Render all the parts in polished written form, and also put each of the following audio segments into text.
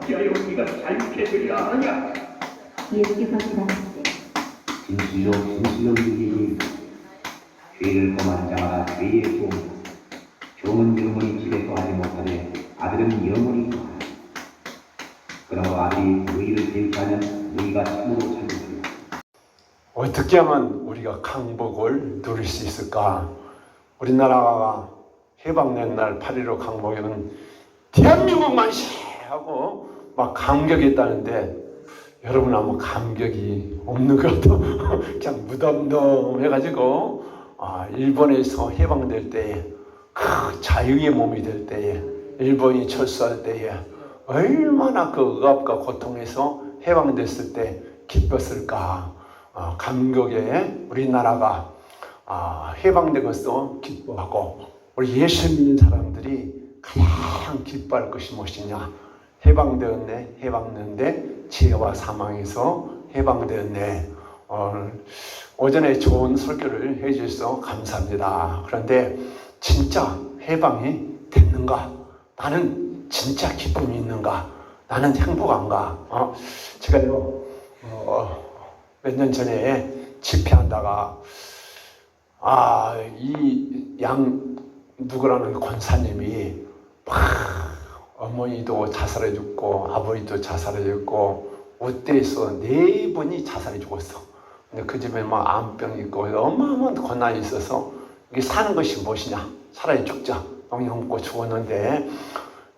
어찌하여 우리가 자유케 되리라 하냐. 예수께서 대답하시되 진실로 이르기니 죄를 범한 자가 죄의 종 종은 영원히 집에 거하지 못하되 아들은 영원히 거하라. 그러므로 아들이 의를 대입하면 너희가 참으로 참으리라. 어떻게 하면 우리가 강복을 누릴 수 있을까? 우리나라가 해방된 날 8.15 강복에는 대한민국 만세! 하고 막 감격했다는데 여러분 아무 감격이 없는 것 같아. 그냥 무덤덤해가지고 일본에서 해방될 때에 그 자유의 몸이 될 때에 일본이 철수할 때에 얼마나 그 억압과 고통에서 해방됐을 때 기뻤을까. 감격에 우리나라가 해방된 것도 기뻐하고 우리 예수 믿는 사람들이 가장 기뻐할 것이 무엇이냐. 해방되었네. 해방되었는데 죄와 사망에서 해방되었네. 오전에 좋은 설교를 해주셔서 감사합니다. 그런데 진짜 해방이 됐는가? 나는 진짜 기쁨이 있는가? 나는 행복한가? 제가요 몇 년 전에 집회한다가 이 누구라는 권사님이 어머니도 자살해 죽고 아버지도 자살해 죽고 옷대에서 4분이 자살해 죽었어. 근데 그 집에 막 암병 있고 어마어마한 고난이 있어서 이게 사는 것이 무엇이냐? 차라리 죽자. 영양 먹고 죽었는데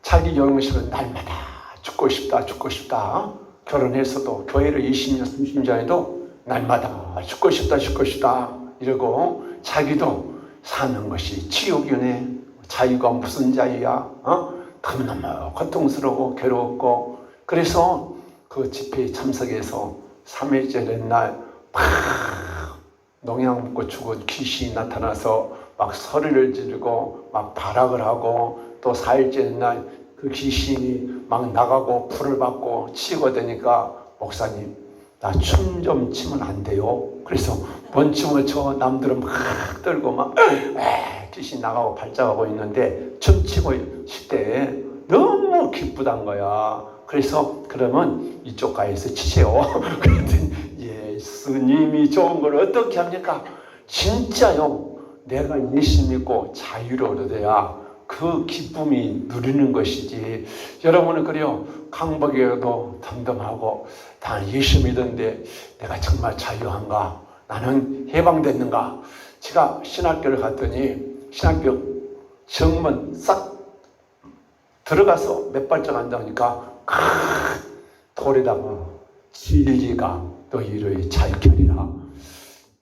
자기 영혼식은 날마다 죽고 싶다 죽고 싶다. 결혼해서도 교회를 20년 30년 해도 날마다 죽고 싶다 죽고 싶다 이러고 자기도 사는 것이 지옥이네. 자유가 무슨 자유야? 너무너무 고통스러워 괴로웠고 그래서 그 집회에 참석해서 3일째 된 날 농약 먹고 죽은 귀신이 나타나서 막 소리를 지르고 막 발악을 하고 또 4일째 된 날 그 귀신이 막 나가고 불을 받고 치고 되니까 목사님 나 춤 좀 추면 안 돼요? 그래서 뭔 춤을 춰? 남들은 막 떨고 막 귀신 나가고 발작하고 있는데 춤추고 싶대. 너무 기쁘단 거야. 그래서 그러면 이쪽 가에서 치세요. 그랬더니 예수님이 좋은 걸 어떻게 합니까? 진짜요. 내가 예수 믿고 자유를 얻어야 그 기쁨이 누리는 것이지. 여러분은 그래요. 강복에도 덤덤하고 다 예수 믿었는데 내가 정말 자유한가? 나는 해방됐는가? 제가 신학교를 갔더니 신학교 정문 싹 들어가서 몇 발짝 앉아오니까 돌에다가 진리가 너희를 자유케 하리라.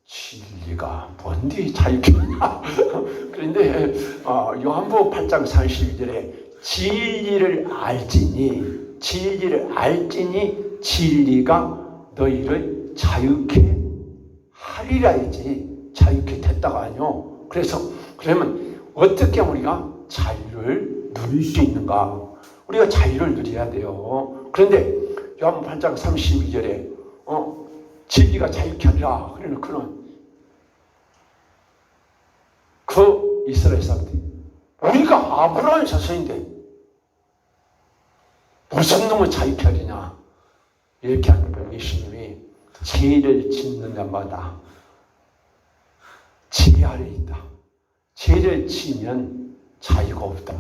진리가 뭔데 자유케 하냐? 그런데 요한복음 8장 32절에 진리를 알지니 진리가 너희를 자유케 하리라 했지. 자유케 됐다가 아니요. 그래서 그러면 어떻게 우리가 자유를 누릴 수 있는가? 우리가 자유를 누려야 돼요. 그런데 요한복음 8장 32절에 진리가 자유케 하리라. 그러는 그 이스라엘 사람들이 우리가 아브라함의 자손인데 무슨 놈을 자유케 하리냐? 이렇게 하니까 예수님이 죄를 짓는 자마다 죄 아래 있다. 죄를 지으면 자유가 없다.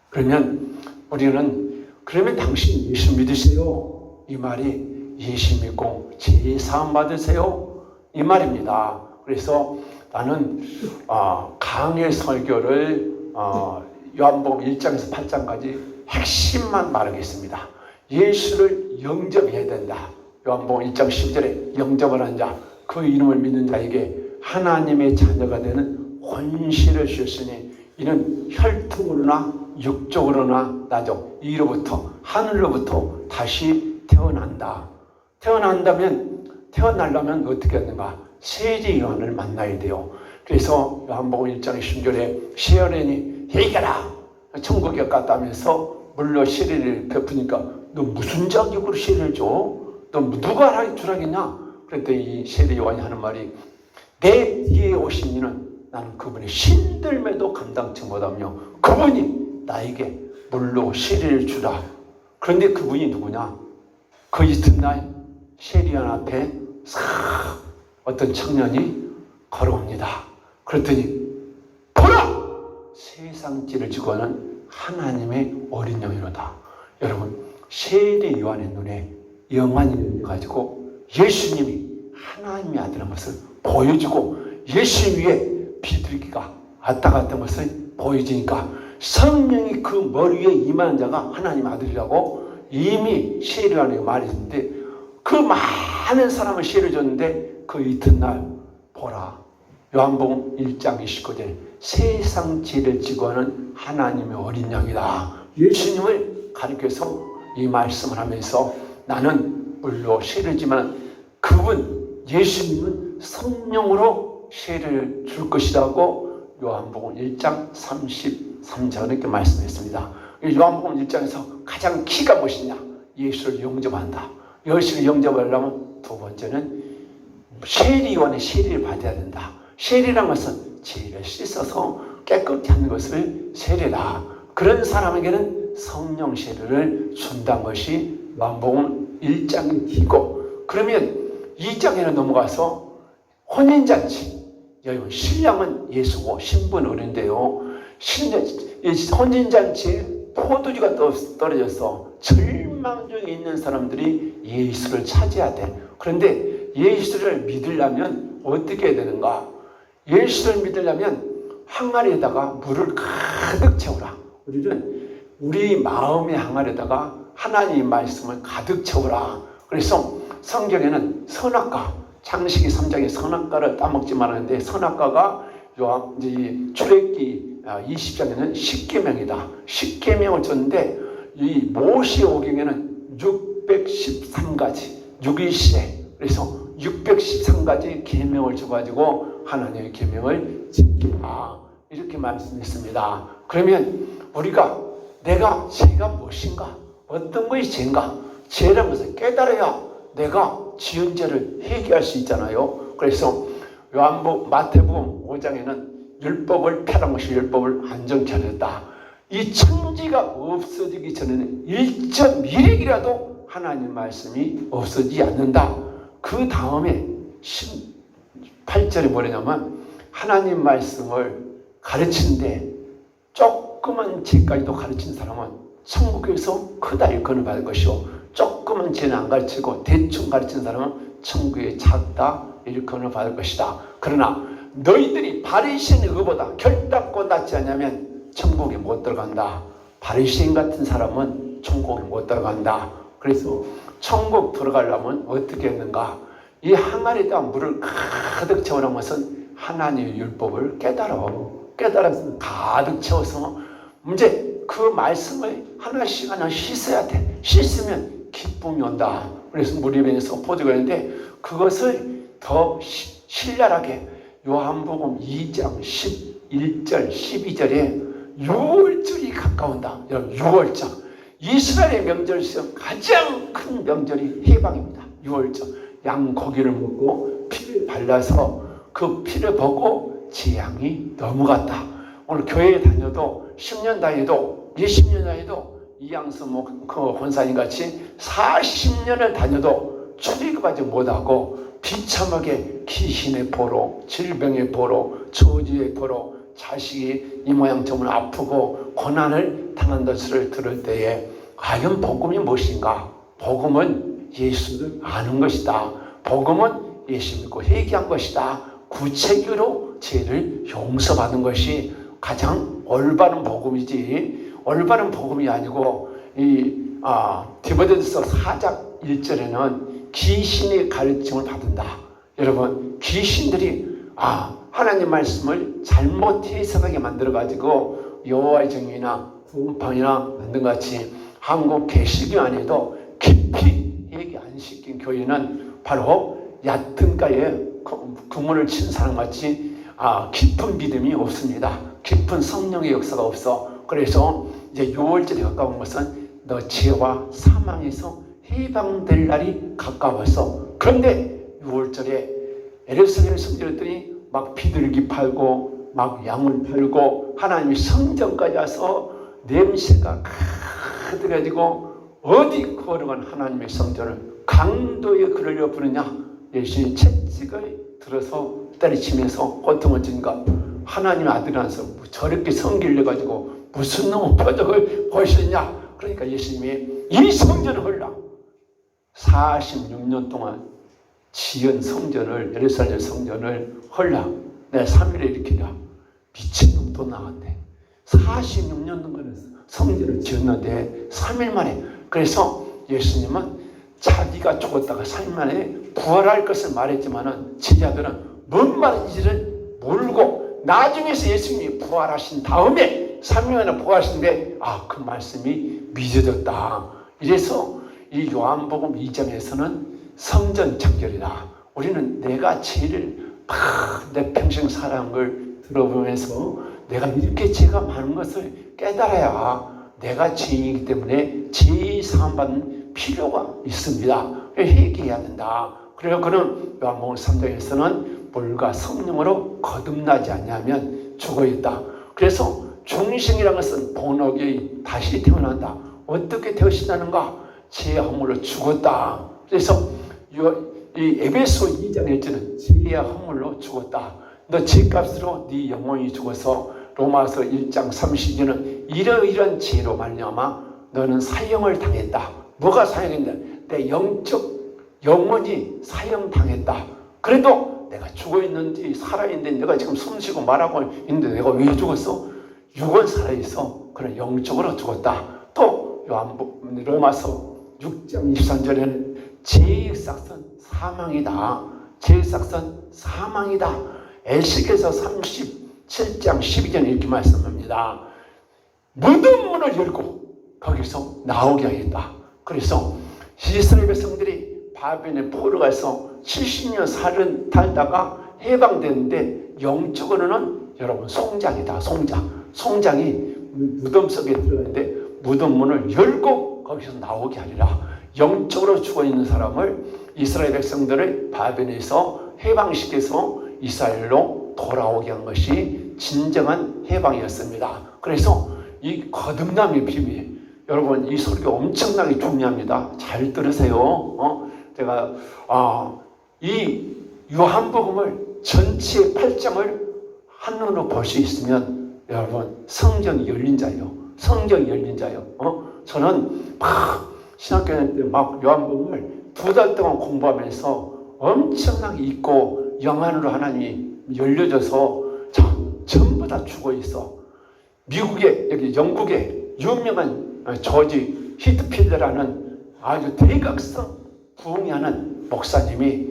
그러면 우리는 그러면 당신 예수 믿으세요. 이 말이 예수 믿고 죄 사함 받으세요. 이 말입니다. 그래서 나는 강의 설교를 요한복음 1장에서 8장까지 핵심만 말하겠습니다. 예수를 영접해야 된다. 요한복음 1장 10절에 영접을 한 자, 그 이름을 믿는 자에게 하나님의 자녀가 되는 권세를 주셨으니 이는 혈통으로나 육적으로나 나죠. 이로부터 하늘로부터 다시 태어난다. 태어나려면 어떻게 하는가? 세례 요한을 만나야 돼요. 그래서 요한복음 1장 10절에 세례인이 해결아 천국에 갔다면서 물로 세례를 베푸니까 너 무슨 자격으로 세례를 줘? 너 누가 주라겠냐? 그랬더니 이 세례 요한이 하는 말이 내 뒤에 오신 이는 나는 그분의 신들매도 감당치 못하며 그분이 나에게 물로 세례를 주라. 그런데 그분이 누구냐? 그 이튿날 셰리안 앞에 싹 어떤 청년이 걸어옵니다. 그랬더니 보라! 세상지를 지고는 하나님의 어린 영이로다. 여러분, 세례 요한의 눈에 영안이 가지고 예수님이 하나님의 아들인 것을 보여주고 예수 위에 비둘기가 왔다 갔다 것을 보여주니까 성령이 그 머리 위에 임하는 자가 하나님 아들이라고 이미 세례 요한에게 말했는데 그 많은 사람을 세례 줬는데 그 이튿날 보라, 요한복음 1장 29절 세상 죄를 지고 하는 하나님의 어린 양이다. 예수님을 가리켜서 이 말씀을 하면서 나는 물로 세례지만 그분 예수님은 성령으로 세례를 줄 것이라고 요한복음 1장 33절 이렇게 말씀했습니다. 요한복음 1장에서 가장 키가 무엇이냐? 예수를 영접한다. 예수를 영접하려면 두 번째는 세례요한의 세례를 받아야 된다. 세례란 것은 죄를 씻어서 깨끗이 하는 것을 세례다. 그런 사람에게는 성령 세례를 준다는 것이 요한복음 1장의 기고, 그러면 2장에는 넘어가서 혼인잔치. 여러분, 신랑은 예수고 신부는 어른데요. 혼인잔치에 포도주가 떨어져서 절망 중에 있는 사람들이 예수를 찾아야 돼. 그런데 예수를 믿으려면 어떻게 해야 되는가? 예수를 믿으려면 항아리에다가 물을 가득 채우라. 우리는 우리 마음의 항아리에다가 하나님의 말씀을 가득 채우라. 그래서 성경에는 선악과, 창세기 3장에 선악과를 따먹지 말았는데 선악과가 출애굽기 20장에는 10계명이다. 10계명을 줬는데 이 모세오경에는 613가지 6일시에 그래서 613가지 계명을 줘가지고 하나님의 계명을 지키라 이렇게 말씀했습니다. 그러면 우리가 내가 죄가 무엇인가? 어떤 것이 죄인가? 죄라는 것을 깨달아야 내가 지은 죄를 회개할 수 있잖아요. 그래서 마태복음 5장에는 율법을 폐하는 것이 율법을 완전케 하였다. 이 천지가 없어지기 전에는 1.1핵이라도 하나님 말씀이 없어지지 않는다. 그 다음에 18절에 뭐냐면 하나님 말씀을 가르치는데 조그만 죄까지도 가르친 사람은 천국에서 크다 일컬음을 받을 것이요 조그만 죄는 안 가르치고 대충 가르친 사람은 천국에 작다 일컬음을 받을 것이다. 그러나 너희들이 바리새인 의보다 결단코 낫지 않냐면 천국에 못 들어간다. 바리새인 같은 사람은 천국에 못 들어간다. 그래서 천국 들어가려면 어떻게 했는가? 이 항아리에다 물을 가득 채우라는 것은 하나님의 율법을 깨달아서 가득 채워서 이제 그 말씀을 하나씩 씻어야 돼. 씻으면 기쁨이 온다. 그래서 무리에서 포도가 있는데 그것을 더 신랄하게 요한복음 2장 11절 12절에 6월절이 가까운다. 여러분 6월절 이스라엘의 명절 중 가장 큰 명절이 해방입니다. 6월절 양 고기를 먹고 피를 발라서 그 피를 보고 재앙이 넘어갔다. 오늘 교회에 다녀도 10년 다녀도 20년 다녀도 이양수 권사님 같이 40년을 다녀도 출애굽하지 못하고 비참하게 귀신의 보로, 질병의 보로, 저주의 보로 자식이 이 모양 저모양 아프고 고난을 당한 것을 들을 때에 과연 복음이 무엇인가? 복음은 예수를 아는 것이다. 복음은 예수 믿고 회개한 것이다. 구체적으로 죄를 용서받은 것이 가장 올바른 복음이지 올바른 복음이 아니고 디모데전서 4장 1절에는 귀신의 가르침을 받는다. 여러분 귀신들이 하나님 말씀을 잘못 해석하게 만들어가지고 여호와의 정의나 구원판이나 만든 것 같이 한국 개신교 안에도 깊이 얘기 안 시킨 교회는 바로 얕은 가에 그물을 친 사람같이 깊은 믿음이 없습니다. 깊은 성령의 역사가 없어. 그래서 이제 6월절에 가까운 것은 너 죄와 사망에서 해방될 날이 가까웠어. 그런데 6월절에 예루살렘에 성전했더니 막 비둘기 팔고 막 양을 팔고 하나님이 성전까지 와서 냄새가 가득해지고 어디 거룩한 하나님의 성전을 강도에 그러려 부르냐? 예수님이 채찍을 들어서 때리치면서 고통을 주니까 하나님의 아들이라서 저렇게 성기를 가지고 무슨 놈의 표적을 보이시냐? 그러니까 예수님이 이 성전을 헐라 46년 동안 지은 성전을, 예루살렘 성전을 헐라 내 3일에 일으키라. 미친놈 또 나왔네. 46년 동안 성전을 지었는데 3일 만에. 그래서 예수님은 자기가 죽었다가 3일 만에 부활할 것을 말했지만은 제자들은 뭔 말인지를 모르고 나중에서 예수님이 부활하신 다음에 3일 만에 부활하신데 그 말씀이 믿어졌다. 이래서 이 요한복음 2장에서는 성전 창절이다. 우리는 내가 제일 내 평생 살아온 걸 들어보면서 내가 이렇게 죄가 많은 것을 깨달아야 내가 죄인이기 때문에 죄 사함받는 필요가 있습니다. 회개해야 된다. 그래서 그는 요한복음 3장에서는 물과 성령으로 거듭나지 않냐면 죽어 있다. 그래서 중생이라는 것은 본업이 다시 태어난다. 어떻게 되어진다는가? 죄의 허물로 죽었다. 그래서 이 에베소 2장에서는 죄의 허물로 죽었다. 너 죄값으로 네 영혼이 죽어서 로마서 1장 30절은 이러이런 죄로 말미암아 너는 사형을 당했다. 뭐가 사형인데? 내 영적 영혼이 사형당했다. 그래도 내가 죽어있는지 살아있는데 내가 지금 숨쉬고 말하고 있는데 내가 왜 죽었어? 육은 살아있어. 그래 영적으로 죽었다. 또 로마서 6장 23절에는 죄의 삭은 사망이다. 죄의 삭은 사망이다. 에스겔서 37장 12절에 이렇게 말씀합니다. 무덤 문을 열고 거기서 나오게 하겠다. 그래서 이스라엘 백성들이 바벨론에 포로 가서 70년 살은 달다가 해방되는데 영적으로는 여러분 송장이다. 송장이 무덤 속에 들어가는데 무덤 문을 열고 거기서 나오게 하리라. 영적으로 죽어있는 사람을 이스라엘 백성들을 바벨론에서 해방시켜서 이스라엘로 돌아오게 한 것이 진정한 해방이었습니다. 그래서 이 거듭남의 비밀, 여러분 이 설교 엄청나게 중요합니다. 잘 들으세요. 제가 이 요한복음을 전체 8장을 한눈으로 볼 수 있으면 여러분 성경이 열린 자예요. 성경이 열린 자예요. 저는 신학교 다닐 때 요한복음을 2달 동안 공부하면서 엄청나게 읽고 영안으로 하나님이 열려져서 전부 다 죽어 있어. 미국에 여기 영국에 유명한 조지 히트필드라는 아주 대각성 부흥하는 목사님이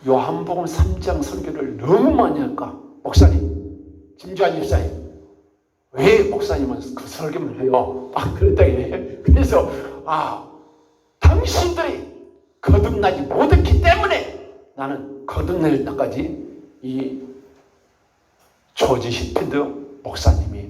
요한복음 3장 설교를 너무 많이 하니까 목사님, 김주환 집사님, 왜 목사님은 그 설교만 해요? 그랬다 해. 그래서 당신들이 거듭나지 못했기 때문에 나는 거듭날 때까지 이 조지 히필드 목사님이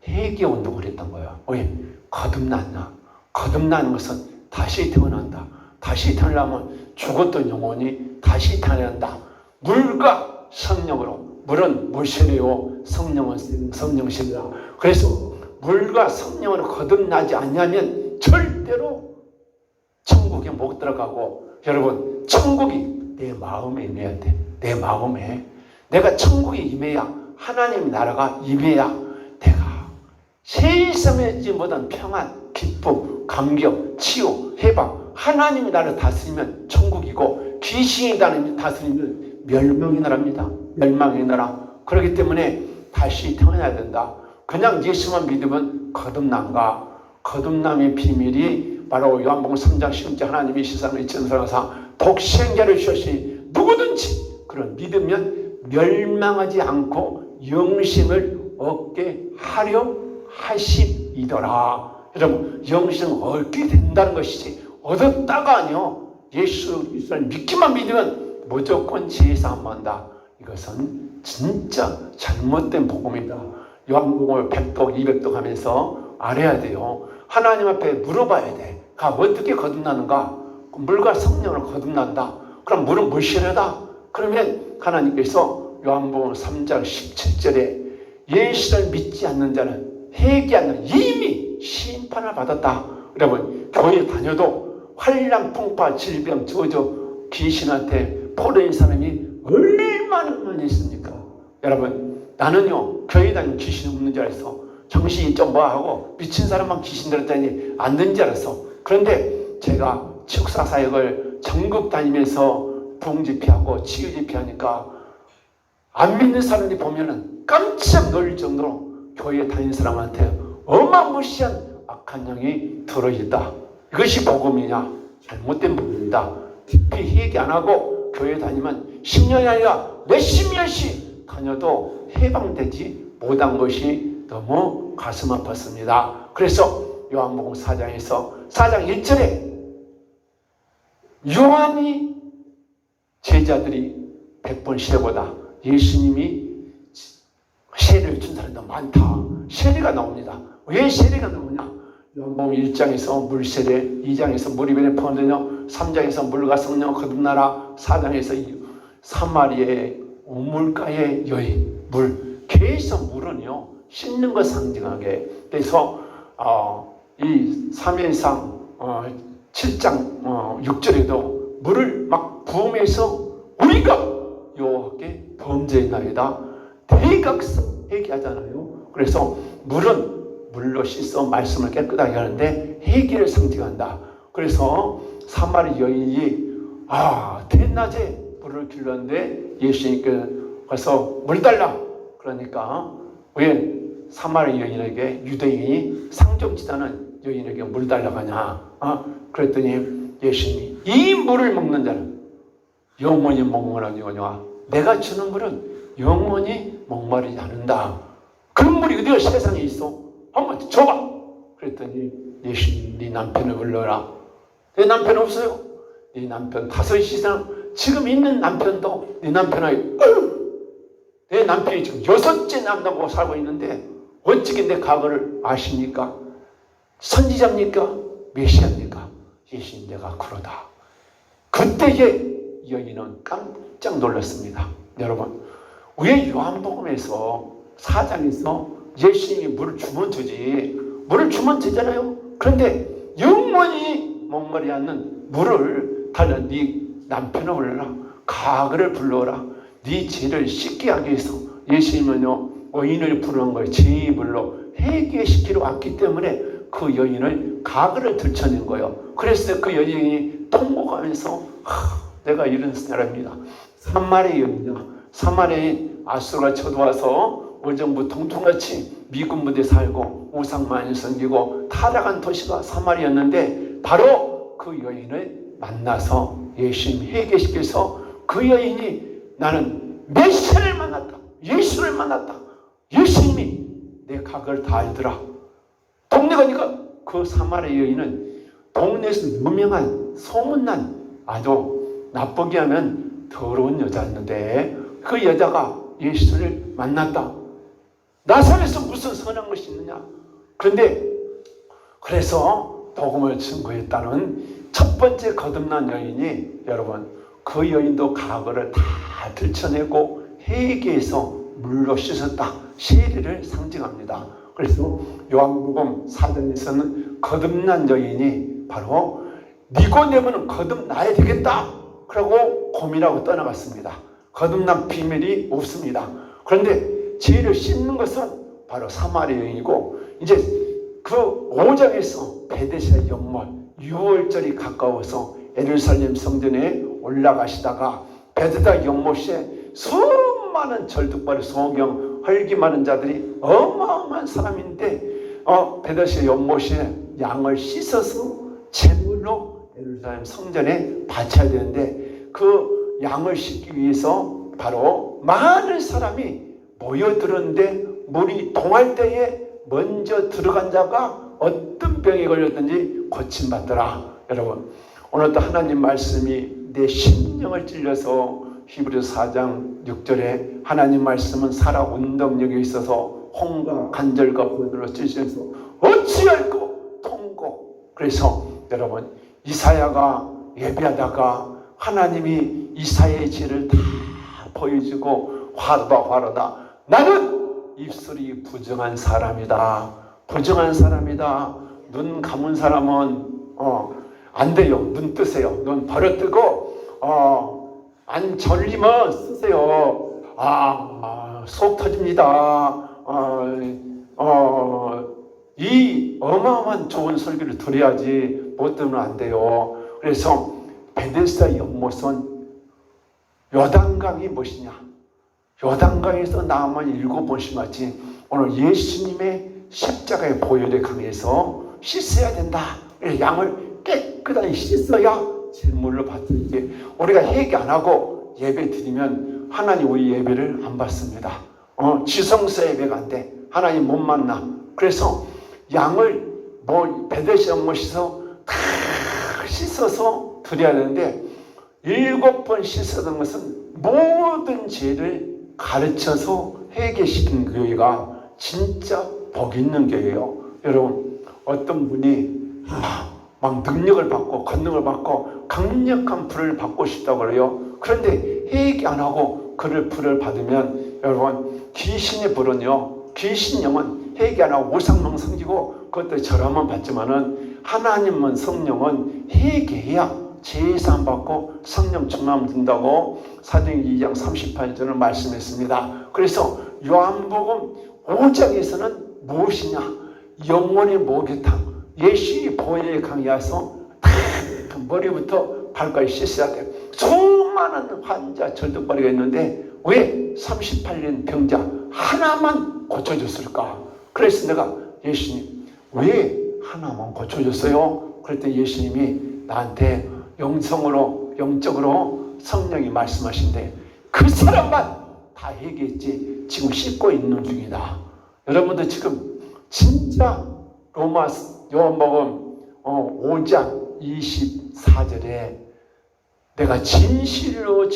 회개 운동을 했던 거야. 왜? 거듭났나? 거듭나는 것은 다시 태어난다. 다시 태어나면 죽었던 영혼이 다시 태어난다. 물과 성령으로. 물은 물실이요 성령은 성령실이다. 그래서 물과 성령으로 거듭나지 않냐면 절대로 천국에 못 들어가고, 여러분 천국이 내 마음에 임해야 돼. 내 마음에. 내가 천국에 임해야, 하나님 나라가 임해야 내가 세상에 있지 못한 평안, 기쁨, 감격, 치유, 해방, 하나님이 나를 다스리면 천국이고 귀신이 나를 다스리면 멸망의 나라입니다. 멸망의 나라. 그렇기 때문에 다시 태어나야 된다. 그냥 예수만 믿으면 거듭남과 거듭남의 비밀이 바로 요한복음 3장 10절 하나님이 세상을 천사로사 독생자를 주셨으니 누구든지 그런 믿으면 멸망하지 않고 영생을 얻게 하려 하심이더라. 여러분 영생을 얻게 된다는 것이지 얻었다가 아니요. 예수 그리스도를 믿기만 믿으면 무조건 죄사함 받는다. 이것은 진짜 잘못된 복음이다. 요한복음을 100독 200독 하면서 알아야 돼요. 하나님 앞에 물어봐야 돼. 어떻게 거듭나는가? 물과 성령으로 거듭난다. 그럼 물은 물실하다. 그러면 하나님께서 요한복음 3장 17절에 예수를 믿지 않는 자는 회개하는 이미 심판을 받았다. 여러분 교회 다녀도 환난풍파 질병 저저 귀신한테 포로인 사람이 얼마나 많이 있습니까? 여러분 나는요 교회 다니면 귀신 없는 줄 알았어. 정신이 좀 뭐하고 미친 사람만 귀신 들었다니 안 되는 줄 알았어. 그런데 제가 축사사역을 전국 다니면서 부흥집회하고 치유집회하니까 안 믿는 사람들이 보면은 깜짝 놀랄 정도로 교회에 다니는 사람한테 어마무시한 악한 영이 들어있다. 이것이 복음이냐? 잘못된 복음이다. 깊이 얘기 안 하고 교회 다니면 10년이 아니라 몇십 년씩 다녀도 해방되지 못한 것이 너무 가슴 아팠습니다. 그래서 요한복음 4장에서 4장 1절에 요한이 제자들이 100번 세보다 예수님이 세례를 준 사람이 더 많다. 세례가 나옵니다. 왜 세례가 나오냐? 요한복음 1장에서 물세례, 2장에서 물이 변에 퍼내며 3장에서 물과 성령 거듭나라, 4장에서 사마리아의 우물가의 여인, 물. 계속 물은요 씻는 것 상징하게. 그래서 이 사면상 7장 6절에도 물을 막 부으면서 우리가 여호와께 범죄했나이다 대각성 얘기하잖아요. 그래서 물은 물로 씻어 말씀을 깨끗하게 하는데 회개를 상징한다. 그래서 사마리 여인이 대낮에 물을 길렀는데 예수님께 가서 물 달라. 그러니까 왜 사마리 여인에게 유대인이 상종지다는 여인에게 물 달라고 하냐? 그랬더니 예수님이 이 물을 먹는 자는 영원히 목마르지 않으냐? 내가 주는 물은 영원히 목마르지 않는다. 그런 물이 어디가 세상에 있어? 한번 줘봐. 그랬더니 예수님 네 남편을 불러라. 내 남편 없어요? 네 남편 5 이상 지금 있는 남편도 네 남편이 내 남편이 지금 6째 남자고 살고 있는데 어떻게 내 과거를 아십니까? 선지자입니까? 메시아입니까? 예수님 내가 그러다. 그때에 여인은 깜짝 놀랐습니다. 여러분 왜 요한복음에서 4장에서 예수님이 물을 주면 주지, 물을 주면 되잖아요. 그런데 영원히 목마르지 않는 물을 달라. 네 남편을 불러라. 가그를 불러라. 네 죄를 씻게 하기 위해서 예수님은요 여인을 부르는 거예요. 제물로 회개시키러 왔기 때문에 그 여인을 가그를 들춰낸 거예요. 그래서 그 여인이 통곡하면서 내가 이런 사람이다. 사마리아 여인이야. 사마리아인 아수르가 쳐들어와서 오전부 통통같이 미군 부대 살고 우상 많이 섬기고 타락한 도시가 사마리아였는데 바로 그 여인을 만나서 예수님 회개시켜서 그 여인이 나는 메시아를 만났다. 예수를 만났다. 예수님이 내 각을 다 알더라. 동네 가니까 그 사마리아 여인은 동네에서 유명한 소문난 아주 나쁘게 하면 더러운 여자였는데 그 여자가 예수를 만났다. 나사렛에서 무슨 선한 것이 있느냐? 그런데 그래서 복음을 증거했다는 첫 번째 거듭난 여인이 여러분 그 여인도 과거를 다 들춰내고 회개해서 물로 씻었다. 세례를 상징합니다. 그래서 요한복음 4장에서는 거듭난 여인이 바로 니고데모는 거듭나야 되겠다. 그러고 고민하고 떠나갔습니다. 거듭난 비밀이 없습니다. 그런데 죄를 씻는 것은 바로 사마리아 여인이고 이제 그 5장에서 베데스다 연못 6월절이 가까워서 예루살렘 성전에 올라가시다가 베데스다 연못에 수많은 절뚝발의 소경 헐기 많은 자들이 어마어마한 사람인데 베데스다 연못에 양을 씻어서 제물로 예루살렘 성전에 바쳐야 되는데 그 양을 씻기 위해서 바로 많은 사람이 모여들었는데 물이 동할 때에 먼저 들어간 자가 어떤 병에 걸렸든지 고침받더라. 여러분 오늘도 하나님 말씀이 내 심령을 찔려서 히브리서 4장 6절에 하나님 말씀은 살아 운동력에 있어서 홍과 간절과 고들로 찢어서 어찌할꼬 통고. 그래서 여러분 이사야가 예배하다가 하나님이 이사야의 죄를 다 보여주고 화로다 나는 입술이 부정한 사람이다. 부정한 사람이다. 눈 감은 사람은 안 돼요. 눈 뜨세요. 눈 버려 뜨고 안 절리면 쓰세요. 속 터집니다. 이 어마어마한 좋은 설교를 들어야지 못 들으면 안 돼요. 그래서 베데스다 연못은 요단강이 무엇이냐? 요단강에서 나만 7번 심었지. 오늘 예수님의 십자가의 보혈에 강해서 씻어야 된다. 양을 깨끗하게 씻어야 제물로 받을 때 우리가 회개 안 하고 예배 드리면 하나님 우리 예배를 안 받습니다. 지성소 예배가 안 돼. 하나님 못 만나. 그래서 양을 베데스다 연못에서 다 씻어서 드려야 되는데 7번 씻었던 것은 모든 죄를 가르쳐서 회개시킨 교회가 진짜 복 있는 교회예요. 여러분 어떤 분이 막 능력을 받고 권능을 받고 강력한 불을 받고 싶다고 그래요. 그런데 회개 안 하고 그를 불을 받으면 여러분 귀신의 불은요, 귀신 영은 회개 안 하고 우상만 섬기고 그것도 저라만 받지만은 하나님은 성령은 회개해야 제사함 받고 성령 충만 된다고 사도행전 2장 38절을 말씀했습니다. 그래서 요한복음 5장에서는 무엇이냐? 영혼의 목욕탕, 예수의 보혈에 강해서 머리부터 발까지 씻어야 돼. 수많은 환자 절뚝발이가 있는데 왜 38년 병자 하나만 고쳐줬을까? 그래서 내가 예수님 왜 하나만 고쳐줬어요? 그랬더니 예수님이 나한테 영적으로 성령이 말씀하신대. 그 사람만 다 얘기했지 지금 씻고 있는 중이다. 여러분들 지금 진짜 요한복음 5장 24절에 내가 진실로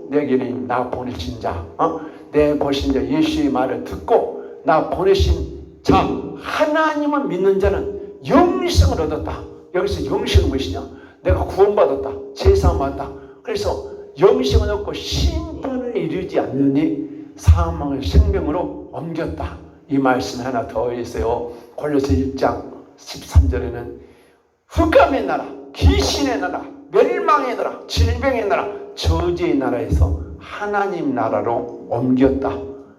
내게는 나 보내신 자, 내 보신 자 예수의 말을 듣고 나 보내신 자 하나님을 믿는 자는 영생을 얻었다. 여기서 영생은 무엇이냐? 내가 구원받았다. 제사함 받았다. 그래서 영생을 얻고 심판을 이루지 않느니 사망을 생명으로 옮겼다. 이 말씀 하나 더 있어요. 골로새 1장 13절에는 흑암의 나라, 귀신의 나라, 멸망의 나라, 질병의 나라, 저주의 나라에서 하나님 나라로 옮겼다.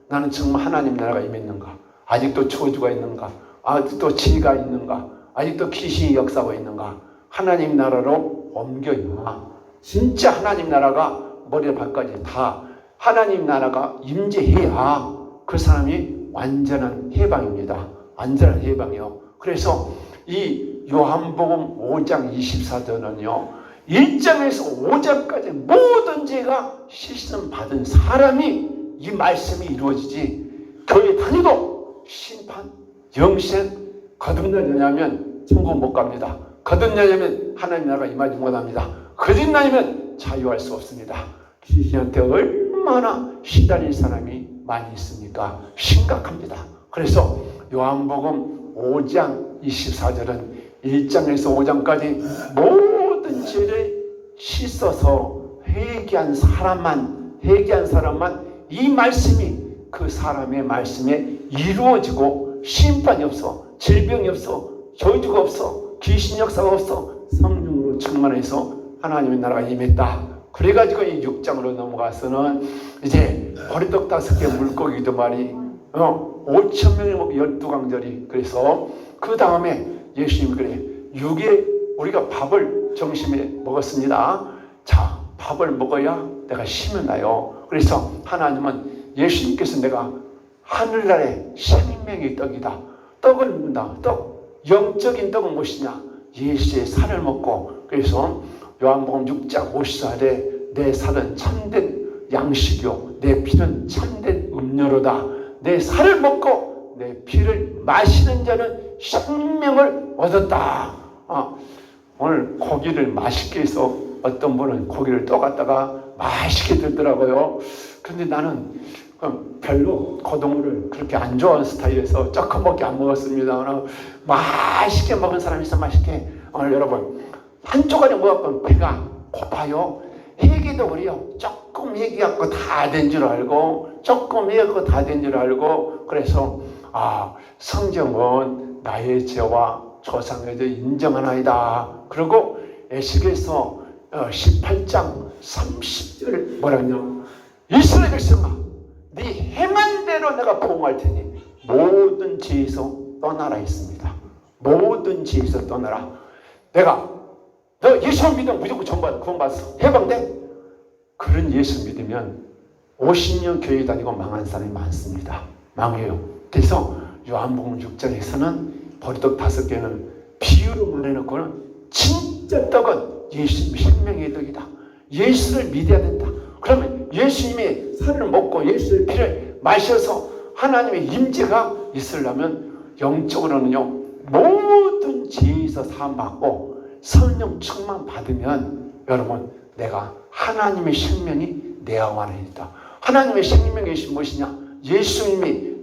나는 정말 하나님 나라가 임했는가? 아직도 저주가 있는가? 아직도 죄가 있는가? 아직도 귀신이 역사하고 있는가? 하나님 나라로 옮겨있나? 진짜 하나님 나라가 머리에 발까지 다 하나님 나라가 임재해야 그 사람이 완전한 해방입니다. 완전한 해방이요. 그래서 이 요한복음 5장 24절은요 1장에서 5장까지 모든 죄가 씻음 받은 사람이 이 말씀이 이루어지지 교회 다니도 심판, 영생, 거듭나냐면 천국 못 갑니다. 거듭나냐면 하나님 나라가 임하지 못합니다. 거듭나냐면 자유할 수 없습니다. 귀신한테 얼마나 시달릴 사람이 많이 있습니까? 심각합니다. 그래서 요한복음 5장 24절은 1장에서 5장까지 모든 죄를 씻어서 회개한 사람만 이 말씀이 그 사람의 말씀에 이루어지고 심판이 없어, 질병이 없어, 저주가 없어, 귀신 역사가 없어, 성령으로 충만해서 하나님의 나라가 임했다. 그래가지고 이 6장으로 넘어가서는 이제 보리떡 5개 물고기도 말이 5,000명이 먹고 12강절이 그래서 그 다음에 예수님이 그래 6일 우리가 밥을 점심에 먹었습니다. 자, 밥을 먹어야 내가 힘이 나요. 그래서 하나님은 예수님께서 내가 하늘나라의 생명의 떡이다. 떡을 먹는다. 떡. 영적인 떡은 무엇이냐? 예수의 살을 먹고 그래서 요한복음 6장 54절에 내 살은 참된 양식이요 내 피는 참된 음료로다. 내 살을 먹고 내 피를 마시는 자는 생명을 얻었다. 오늘 고기를 맛있게 해서 어떤 분은 고기를 떠갔다가 맛있게 들더라고요. 그런데 나는 별로 고동물을 그렇게 안 좋아하는 스타일에서 조금밖에 안 먹었습니다. 맛있게 먹은 사람이 있어 맛있게. 오늘 여러분 한 조각에 먹었건 배가 고파요. 얘기도 그래요. 조금 얘기하고 다 된 줄 알고 조금 얘기하고 다 된 줄 알고 그래서 성경은 나의 죄와 조상에도 인정하나이다. 그리고 에스겔서 18장 30절 뭐라 하냐? 이스라엘 백성아, 네 행한 대로 내가 보응할 테니 모든 죄에서 떠나라 했습니다. 모든 죄에서 떠나라. 내가 너 예수 믿으면 무조건 구원받았어. 해방돼? 그런 예수 믿으면 50년 교회 다니고 망한 사람이 많습니다. 망해요. 그래서 요한복음 6장에서는 보리떡 5개는 비유로 말해놓고는 진짜 떡은 예수님의 생명의 떡이다. 예수를 믿어야 된다. 그러면 예수님의 살을 먹고 예수의 피를 마셔서 하나님의 임재가 있으려면 영적으로는요, 모든 죄에서 사함받고 성령 충만 받으면 여러분, 내가 하나님의 생명이 내 안에 있다. 하나님의 생명이 무엇이냐? 예수님이